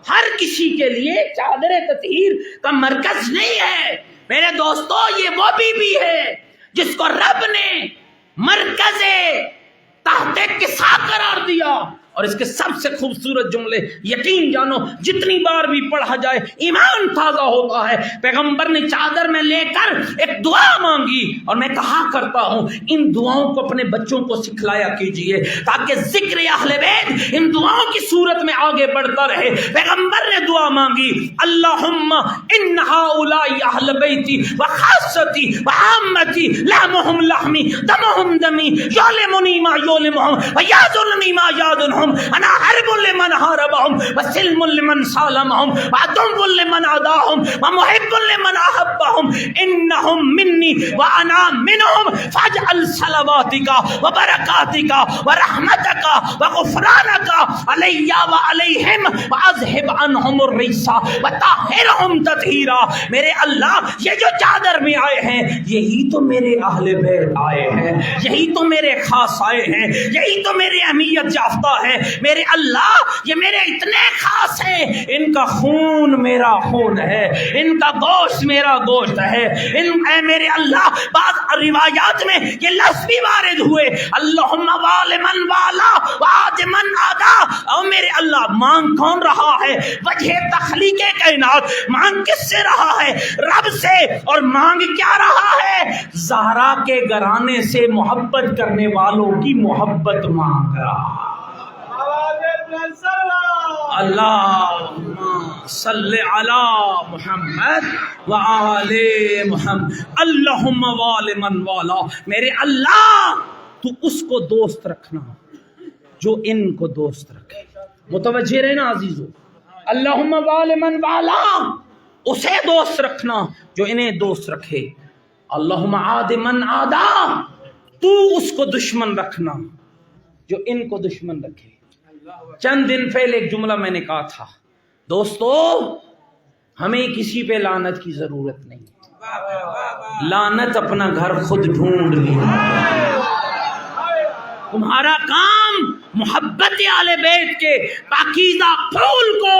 ہر کسی کے لیے چادر تطہیر کا مرکز نہیں ہے. میرے دوستو یہ وہ بی بی ہے جس کو رب نے مرکز تحت کسا قرار دیا. اور اس کے سب سے خوبصورت جملے یقین جانو جتنی بار بھی پڑھا جائے ایمان تازہ ہوتا ہے. پیغمبر نے چادر میں لے کر ایک دعا مانگی، اور میں کہا کرتا ہوں ان دعاؤں کو اپنے بچوں کو سکھلایا کیجئے تاکہ ذکر اہل بیت ان دعاؤں کی صورت میں آگے بڑھتا رہے. پیغمبر نے دعا مانگی، اللہم ان ہؤلاء اہل بیتی وخاصتی وعامتی لحمہم لحمی دمہم دمی یعلمنی ما یعلمہم ویعذرنی ما یعذرہم انا حرب لمن حاربهم وسلم لمن سالمهم وعدو لمن عداهم ومحب لمن احبهم انهم مني وانا منهم فاجعل صلواتك وبركاتك ورحمتك وغفرانك علي وعليهم واذهب عنهم الرجس وطهرهم تطهيرا. میرے اللہ یہ جو چادر میں آئے ہیں یہی تو میرے اہل بیت آئے ہیں، یہی تو میرے خاص آئے ہیں، یہی تو میرے اہمیت یافتہ ہے. میرے اللہ یہ میرے اتنے خاص ہیں، ان کا خون میرا خون ہے، ان کا گوشت میرا گوشت ہے. اے میرے اللہ بعض روایات میں یہ لفظ بھی وارد ہوئے، اللہم وال من والا وعاد من عادا. او میرے اللہ مانگ کون رہا ہے؟ وجہ تخلیق کائنات مانگ کس سے رہا ہے؟ رب سے. اور مانگ کیا رہا ہے؟ زہرا کے گھرانے سے محبت کرنے والوں کی محبت مانگ رہا ہے. اللہم صلی علی محمد وآل محمد. اللہم وال من والا. میرے اللہ تو اس کو دوست رکھنا جو ان کو دوست رکھے. متوجہ رہنا عزیزو، اللہم وال من والا، اسے دوست رکھنا جو انہیں دوست رکھے. اللہم عاد من عادا، تو اس کو دشمن رکھنا جو ان کو دشمن رکھے. چند دن پہلے ایک جملہ میں نے کہا تھا، دوستو ہمیں کسی پہ لعنت کی ضرورت نہیں، لعنت اپنا گھر خود ڈھونڈ لی. تمہارا کام محبت آل بیت کے پاکیزہ پھول کو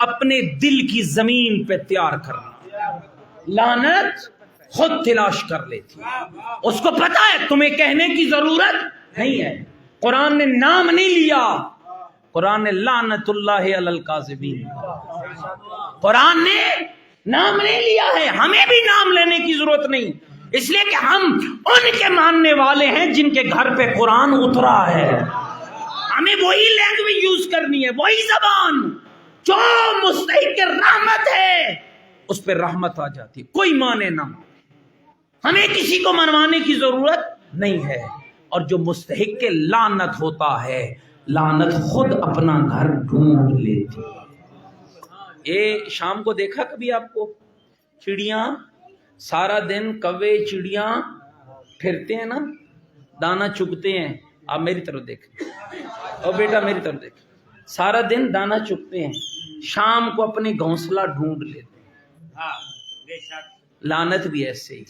اپنے دل کی زمین پہ تیار کرنا. لعنت خود تلاش کر لیتی، اس کو پتا ہے تمہیں کہنے کی ضرورت نہیں ہے. قرآن نے نام نہیں لیا، قرآن نے لعنت اللہ علی الکاذبین، قرآن نے نام نہیں لیا ہے. ہمیں بھی نام لینے کی ضرورت نہیں، اس لیے کہ ہم ان کے ماننے والے ہیں جن کے گھر پہ قرآن اترا ہے. ہمیں وہی لینگویج یوز کرنی ہے، وہی زبان. جو مستحق رحمت ہے اس پہ رحمت آ جاتی ہے، کوئی مانے نہ. ہمیں کسی کو منوانے کی ضرورت نہیں ہے. اور جو مستحق لعنت ہوتا ہے لعنت خود اپنا گھر ڈھونڈ لیتی. یہ شام کو دیکھا کبھی آپ کو چڑیاں سارا دن کوے چڑیاں پھرتے ہیں نا، دانا چگتے ہیں. آپ میری طرف دیکھیں، اور بیٹا میری طرف دیکھیں، سارا دن دانا چگتے ہیں، شام کو اپنے گھونسلہ ڈھونڈ لیتے ہیں. لعنت بھی ایسے ہی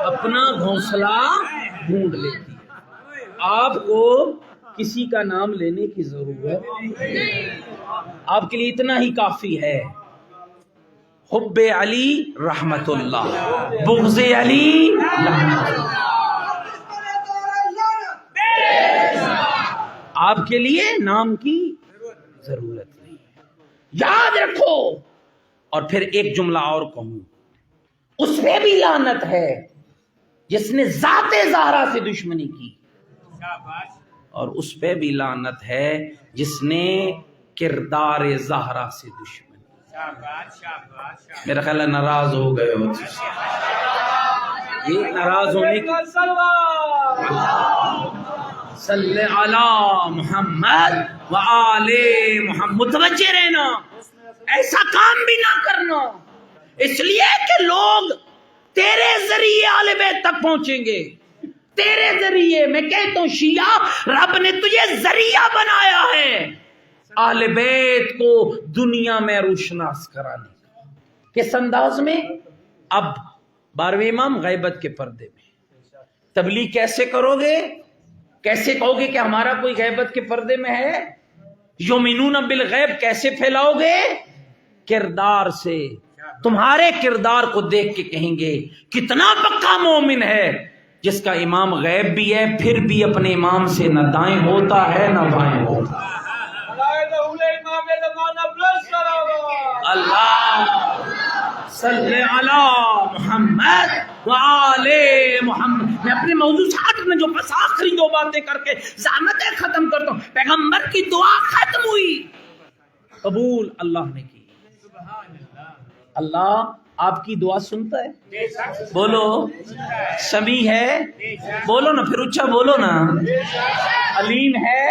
اپنا گھونسلہ ڈھونڈ لیتی. آپ کو کسی کا نام لینے کی ضرورت نہیں، آپ کے لیے اتنا ہی کافی ہے. حب علی رحمت اللہ، بغض علی لعنت اللہ۔ آپ کے لیے نام کی ضرورت نہیں، یاد رکھو۔ اور پھر ایک جملہ اور کہوں، اس پہ بھی لعنت ہے جس نے ذات زہرا سے دشمنی کی، اور اس پہ بھی لعنت ہے جس نے کردار زہرا سے دشمنی۔ میرا خیال ہے ناراض ہو گئے ہو، یہ ناراض ہونے کی صلی علی محمد وآل محمد، متوجہ رہنا، ایسا کام بھی نہ کرنا، اس لیے کہ لوگ تیرے ذریعے اہل بیت تک پہنچیں گے، تیرے ذریعے۔ میں کہتا ہوں شیعہ، رب نے تجھے ذریعہ بنایا ہے اہل بیت کو دنیا میں روشناس کرانے کا۔ کس انداز میں؟ اب 12ویں امام غیبت کے پردے میں تبلیغ کیسے کرو گے؟ کیسے کہو گے کہ ہمارا کوئی غیبت کے پردے میں ہے؟ یؤمنون بالغیب کیسے پھیلاؤ گے؟ کردار سے، تمہارے کردار کو دیکھ کے کہیں گے کتنا پکا مومن ہے جس کا امام غیب بھی ہے پھر بھی اپنے امام سے نہ دائیں ہوتا ہے نہ بائیں ہوتا ہے۔ اللہ صلی علی محمد وآل محمد۔ میں اپنے موضوعات میں جو بس آخری دو باتیں کر کے زحمتیں ختم کرتا ہوں۔ پیغمبر کی دعا ختم ہوئی، قبول اللہ نے کی۔ اللہ آپ کی دعا سنتا ہے؟ بولو سمیع ہے؟ بولو نا، پھر اچھا بولو نا۔ علیم ہے؟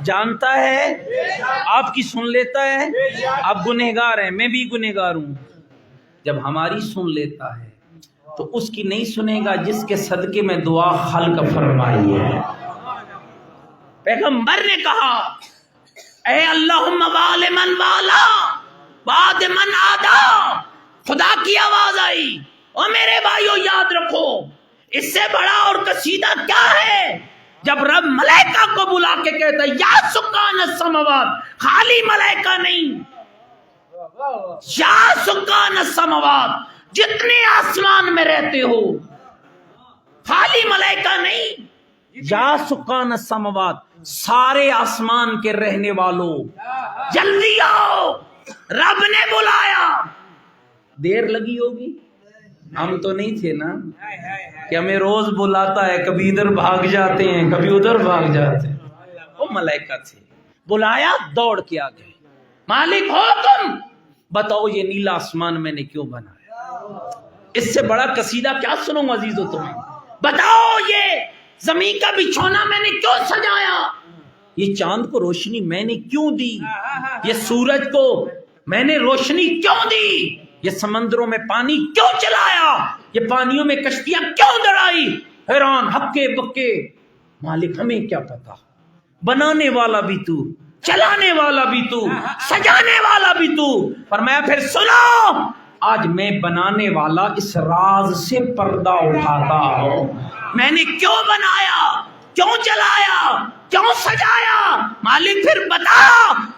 جانتا ہے؟ آپ کی سن لیتا ہے؟ آپ گنہگار ہیں، میں بھی گنہگار ہوں۔ جب ہماری سن لیتا ہے تو اس کی نہیں سنے گا جس کے صدقے میں دعا خلق فرمائی ہے۔ پیغمبر نے کہا اے اللہم وال من والا بعد من آدا۔ خدا کی آواز آئی، اور میرے بھائیو یاد رکھو، اس سے بڑا اور قصیدہ کیا ہے جب رب ملائکہ کو بلا کے کہتا ہے یا سکان السماوات، خالی ملائکہ نہیں، یا سکان السماوات، جتنے آسمان میں رہتے ہو، خالی ملائکہ نہیں، یا سکان السماوات، سارے آسمان کے رہنے والوں جلدی آؤ، رب نے بلایا۔ دیر لگی ہوگی، ہم تو نہیں تھے نا کہ ہمیں روز بلاتا ہے، کبھی ادھر بھاگ جاتے ہیں کبھی ادھر بھاگ جاتے ہیں۔ وہ ملائکہ تھے، بلایا، دوڑ کے آ گئے، مالک ہو تم، بتاؤ یہ نیلا آسمان میں نے کیوں بنایا؟ اس سے بڑا قصیدہ کیا سنوں عزیزو تمہیں؟ بتاؤ یہ زمین کا بچھونا میں نے کیوں سجایا؟ یہ چاند کو روشنی میں نے کیوں دی؟ یہ سورج کو میں نے روشنی کیوں دی؟ یہ سمندروں میں پانی کیوں چلایا؟ یہ پانیوں میں کشتیاں کیوں دڑائی؟ حیران ہکے بکے، مالک ہمیں کیا پتا، بنانے والا بھی تو، چلانے والا بھی تو، سجانے والا بھی تو۔ فرمایا پھر سنو، آج میں بنانے والا اس راز سے پردہ اٹھاتا ہوں، میں نے کیوں بنایا، کیوں چلایا، کیوں سجایا؟ مالک پھر بتا۔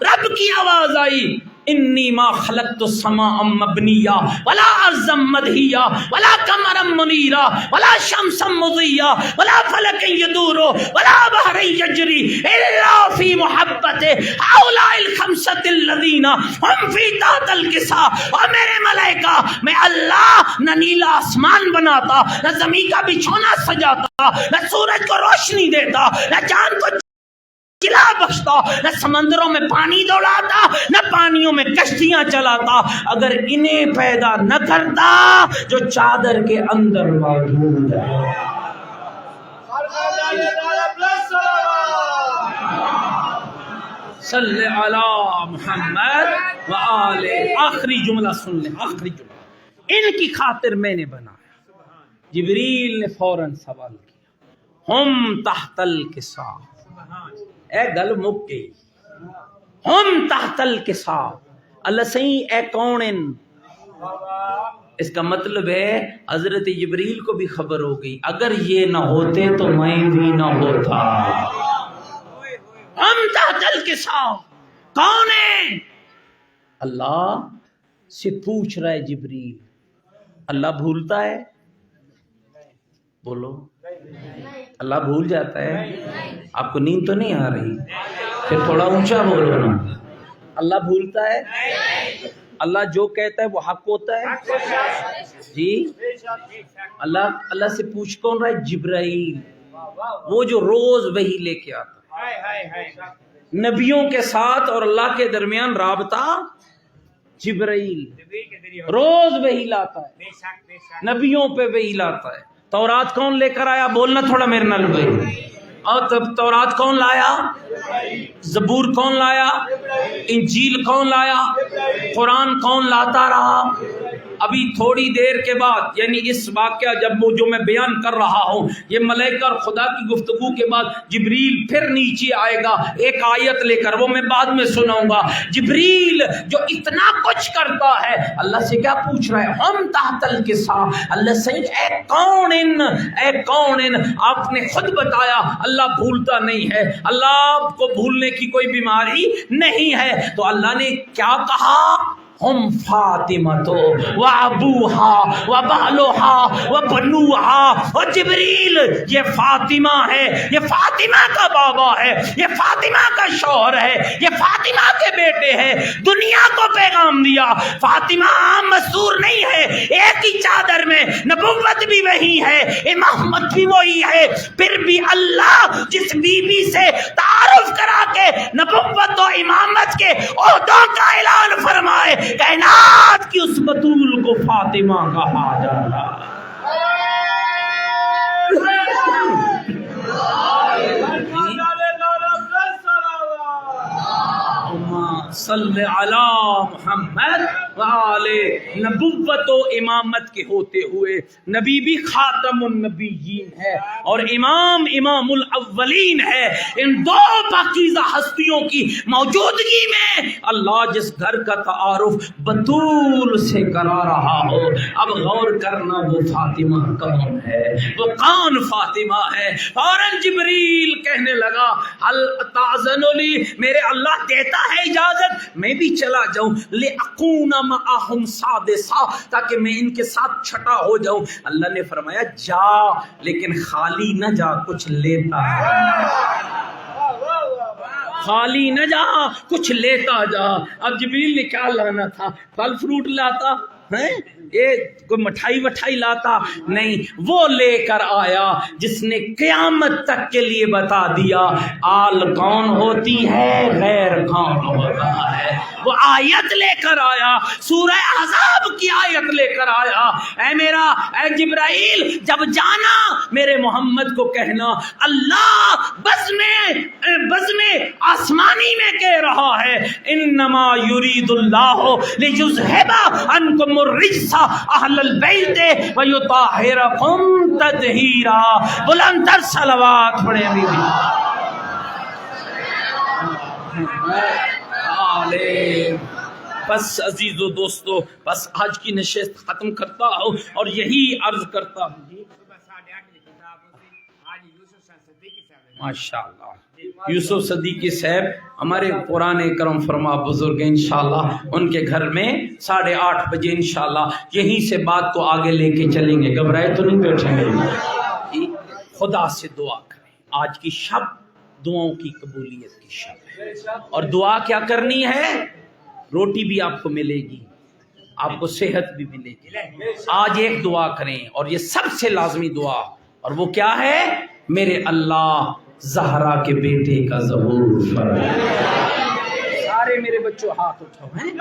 رب کی آواز آئی انی ما خلقت السماء مبنیہ ولا ارضا مدحیہ ولا قمرا منیرا ولا شمسا مضیہ ولا فلکا یدور ولا بحر یجری الا فی محبت هؤلاء الخمسة الذین هم فی تحت الکساء۔ اور میرے ملائکہ، میں اللہ نہ نیلا آسمان بناتا، نہ زمین کا بچھونا سجاتا، نہ سورج کو روشنی دیتا، نہ چاند کو چلا بخشتا، نہ سمندروں میں پانی دوڑاتا، نہ پانیوں میں کشتیاں چلاتا، اگر انہیں پیدا نہ کرتا جو چادر کے اندر موجود ہے۔ صلی علی محمد وآل۔ آخری جملہ سن لیں، آخری جملہ، ان کی خاطر میں نے بنایا۔ جبریل نے فوراً سوال کیا، ہم تحت الکساء، اے گل مک گئی، ہم تحت الکساء، اللہ سہیں اے کون؟ اس کا مطلب ہے حضرت جبریل کو بھی خبر ہو گئی اگر یہ نہ ہوتے تو میں بھی نہ ہوتا۔ ہم تحت الکساء، کون ہے؟ اللہ سے پوچھ رہا ہے جبریل، اللہ بھولتا ہے؟ بولو، اللہ بھول جاتا ہے؟ آپ کو نیند تو نہیں آ رہی؟ پھر تھوڑا اونچا بولو نا۔ اللہ بھولتا ہے؟ اللہ جو کہتا ہے وہ حق ہوتا ہے جی۔ اللہ سے پوچھ کون رہا ہے؟ جبرائیل، وہ جو روز وحی لے کے آتا ہے۔ نبیوں کے ساتھ اور اللہ کے درمیان رابطہ جبرائیل روز وحی لاتا ہے، نبیوں پہ وحی لاتا ہے۔ تورات کون لے کر آیا؟ بولنا تھوڑا میرے نال بھائی۔ اور تورات کون لایا؟ زبور کون لایا؟ انجیل کون لایا؟ قرآن کون لاتا رہا؟ ابھی تھوڑی دیر کے بعد، یعنی اس واقعہ جو میں بیان کر رہا ہوں، یہ ملائکہ اور خدا کی گفتگو کے بعد جبریل پھر نیچے آئے گا ایک آیت لے کر، وہ میں بعد میں سناؤں گا۔ جبریل جو اتنا کچھ کرتا ہے، اللہ سے کیا پوچھ رہا ہے؟ ہم تحت القصا، اللہ سے اے کون آپ نے خود بتایا اللہ بھولتا نہیں ہے، اللہ کو بھولنے کی کوئی بیماری نہیں ہے، تو اللہ نے کیا کہا؟ ہم فاطمہ و ابوہا و بالوہا و بنوہا۔ اور جبریل یہ فاطمہ ہے، یہ فاطمہ کا بابا ہے، یہ فاطمہ کا شوہر ہے، یہ فاطمہ کے بیٹے ہیں، دنیا کو پیغام دیا۔ فاطمہ عام مستور نہیں ہے، ایک ہی چادر میں نبوت بھی وہی ہے، امامت بھی وہی ہے، پھر بھی اللہ جس بیوی سے تعارف کرا کے نبوت و امامت کے عہدوں کا اعلان فرمائے، کائنات کی اس بطول کو فاطمہ کہا جاتا ہے۔ صلی علی محمد وآلہ۔ نبوت و امامت کے ہوتے ہوئے نبی بھی خاتم النبیین ہے اور امام الاولین ہے۔ ان دو پاکیزہ ہستیوں کی موجودگی میں اللہ جس گھر کا تعارف بطول سے کرا رہا ہو، اب غور کرنا وہ فاطمہ کون ہے، وہ کون فاطمہ ہے۔ فوراً جبریل کہنے لگا ہل تأذن لی، میرے اللہ دیتا ہے اجازت میں بھی چلا جاؤں، لِأَكُونَ مَعَهُمْ سَادِسًا، تاکہ میں ان کے ساتھ چھٹا ہو جاؤں۔ اللہ نے فرمایا جا، لیکن خالی نہ جا، کچھ لیتا خالی نہ جا، کچھ لیتا جا۔ اب جبریل نے کیا لانا تھا؟ پھل فروٹ لاتا ہے؟ کوئی مٹھائی وٹھائی لاتا نہیں، وہ لے کر آیا جس نے قیامت تک کے لیے بتا دیا آل کون ہوتی ہے، غیر کون ہوتا ہے۔ وہ آیت لے کر آیا، سورہ احزاب کی آیت لے کر آیا۔ اے جبرائیل، جب جانا میرے محمد کو کہنا اللہ بزم آسمانی میں کہہ رہا ہے، انما یرید اللہ لیذھب عنکم الرجس اہل البیت ویطہرکم تطہیرا۔ بلند تر صلوات پڑھیں ابھی بھی۔ بس عزیز و دوستو، بس آج کی نشست ختم کرتا ہوں اور یہی عرض کرتا ہوں جی، ماشاءاللہ یوسف صدیقی صاحب ہمارے قرآن کرم فرما بزرگ ہیں، انشاءاللہ ان کے گھر میں 8:30 بجے انشاءاللہ یہیں سے بات کو آگے لے کے چلیں گے، گھبرائے تو نہیں بیٹھیں گے۔ خدا سے دعا کریں، آج کی شب دعاؤں کی قبولیت کی شب ہے، اور دعا کیا کرنی ہے؟ روٹی بھی آپ کو ملے گی، آپ کو صحت بھی ملے گی۔ آج ایک دعا کریں اور یہ سب سے لازمی دعا، اور وہ کیا ہے؟ میرے اللہ زہرا کے بیٹے کا ظہور فرمائے۔ سارے میرے بچوں ہاتھ اٹھاؤ ہیں۔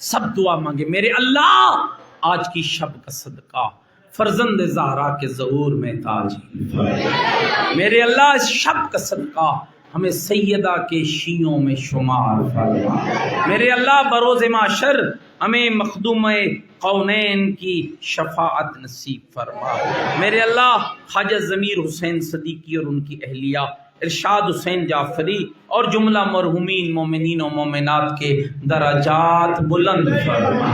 سب دعا مانگے، میرے اللہ آج کی شب کا صدقہ فرزند زہرا کے ظہور میں تاج فرمائے۔ میرے اللہ اس شب کا صدقہ ہمیں سیدہ کے شیعوں میں شمار فرما۔ میرے اللہ بروز محشر ہمیں مخدوم کونین کی شفاعت نصیب فرما۔ میرے اللہ خواجہ ضمیر حسین صدیقی اور ان کی اہلیہ ارشاد حسین جعفری اور جملہ مرحومین مومنین و مومنات کے درجات بلند فرما۔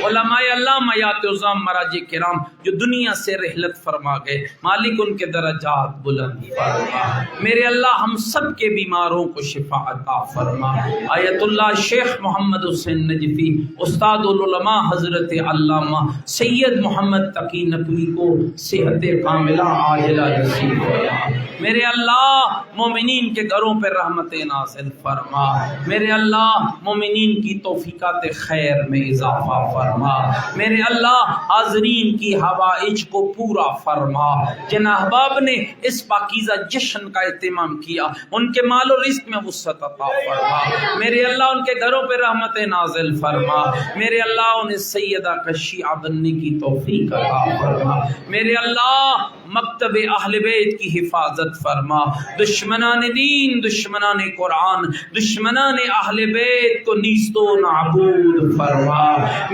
علماء اللہ میات عظام مراجع کرام جو دنیا سے رحلت فرما گئے، مالک ان کے درجات بلند فرما۔ میرے اللہ ہم سب کے بیماروں کو شفا عطا فرما۔ آیت اللہ شیخ محمد حسین نجفی استاد العلماء حضرت علامہ سید محمد تقی نقوی کو صحت کاملہ عاجلہ نصیب فرما۔ میرے اللہ مومنین کے گھروں پہ رحمت نازل فرما۔ میرے اللہ مومنین کی توفیقات خیر میں اضافہ فرما۔ میرے اللہ حاضرین کی حوائج کو پورا فرما۔ جن احباب نے اس پاکیزہ جشن کا اہتمام کیا ان کے مال و رزق میں وسعت عطا فرما۔ میرے اللہ ان کے گھروں پہ رحمت نازل فرما۔ میرے اللہ انہیں سیدہ کا شیعہ بننے کی توفیق عطا فرما۔ میرے اللہ مکتب اہل بیت کی حفاظت فرما۔ دشمنان دین، دشمنان قرآن، دشمنان اہل بیت کو نیست و نابود فرما۔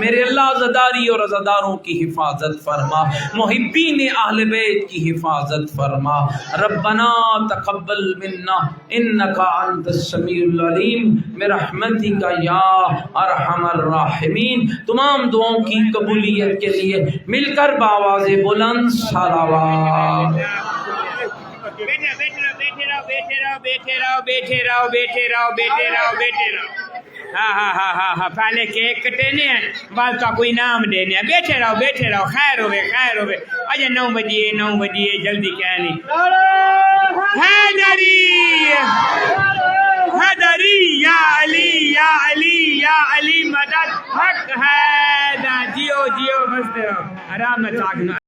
میرے اللہ عزاداری اور عزاداروں کی حفاظت فرما۔ محبین اہل بیت کی حفاظت فرما۔ ربنا تقبل منا انک انت السمیع العلیم برحمتک یا ارحم الراحمین۔ تمام دعاؤں کی قبولیت کے لیے مل کر بآواز بلند صلوات۔ ہاں پہلے کیک کٹنے ہیں بعد کا کوئی نام دینے ہیں۔ بیٹھے رہو خیر ہوئے اجے 9 بجے جلدی کہنی حیدری یا علی مدد حق ہے۔ جیو بستے رہو آرام نہ چاکنا۔